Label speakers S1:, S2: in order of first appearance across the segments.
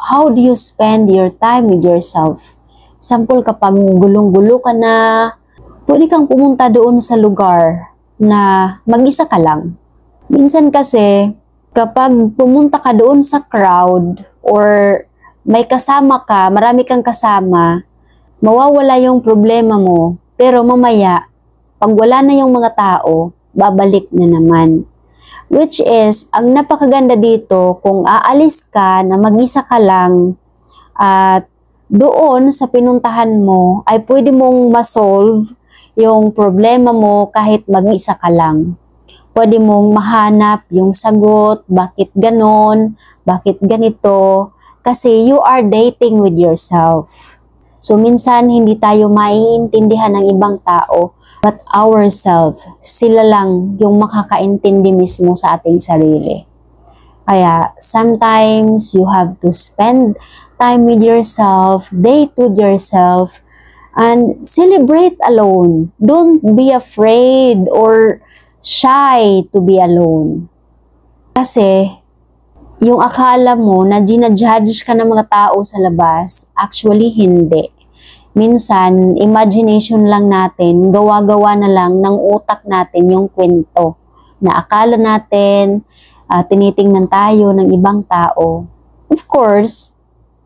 S1: how do you spend your time with yourself? Sample, kapag gulong-gulo ka na, pwede kang pumunta doon sa lugar na mag-isa ka lang. Minsan kasi, kapag pumunta ka doon sa crowd or may kasama ka, marami kang kasama, mawawala yung problema mo. Pero mamaya, pag wala na yung mga tao, babalik na naman. Which is, ang napakaganda dito, kung aalis ka na mag-isa ka lang at doon sa pinuntahan mo ay pwede mong ma-solve yung problema mo kahit mag-isa ka lang. Pwede mong mahanap yung sagot, bakit ganon, bakit ganito, kasi you are dating with yourself. So minsan hindi tayo maiintindihan ng ibang tao, but ourselves, sila lang yung makakaintindi mismo sa ating sarili. Kaya sometimes you have to spend time with yourself, date with yourself, and celebrate alone. Don't be afraid or shy to be alone. Kasi, yung akala mo na ginajudge ka ng mga tao sa labas, actually hindi. Minsan, imagination lang natin, gawa-gawa na lang ng utak natin yung kwento na akala natin, tinitingnan tayo ng ibang tao. Of course,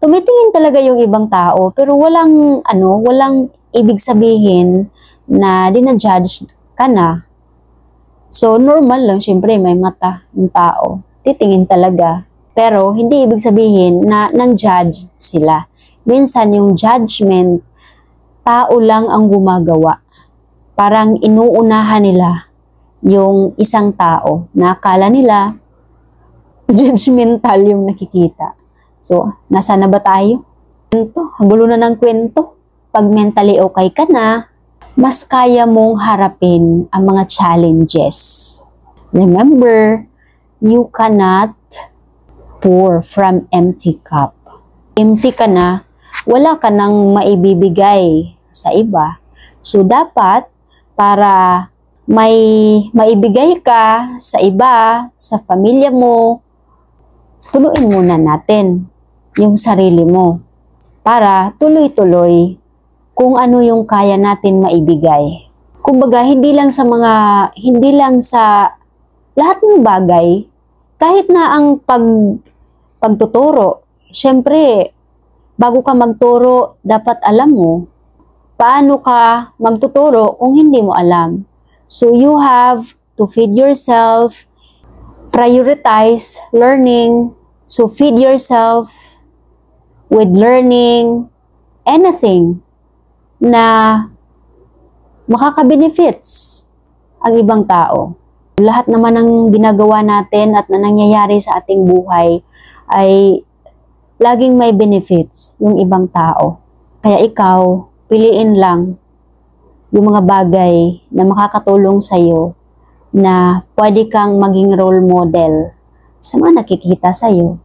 S1: tumitingin talaga yung ibang tao, pero walang ibig sabihin na dinajudge ka na. So, normal lang, syempre, may mata ng tao. Titingin talaga. Pero, hindi ibig sabihin na nang-judge sila. Minsan, yung judgment, tao lang ang gumagawa. Parang inuunahan nila yung isang tao na akala nila judgmental yung nakikita. So, nasa na ba tayo? Kwento, ang gulo na ng kwento. Pag mentally okay ka na, mas kaya mong harapin ang mga challenges. Remember, you cannot pour from empty cup. Empty ka na, wala ka nang maibibigay sa iba. So, dapat, para may maibigay ka sa iba, sa pamilya mo, punuin muna natin yung sarili mo para tuloy-tuloy kung ano yung kaya natin maibigay. Kumbaga, hindi lang sa lahat ng bagay, kahit na ang pagtuturo, syempre, bago ka magturo, dapat alam mo paano ka magtuturo kung hindi mo alam. So, you have to feed yourself, prioritize learning. So, feed yourself with learning anything na makaka-benefits ang ibang tao. Lahat naman ng ginagawa natin at na nangyayari sa ating buhay ay laging may benefits yung ibang tao. Kaya ikaw, piliin lang yung mga bagay na makakatulong sa'yo na pwede kang maging role model sa mga nakikita sa'yo.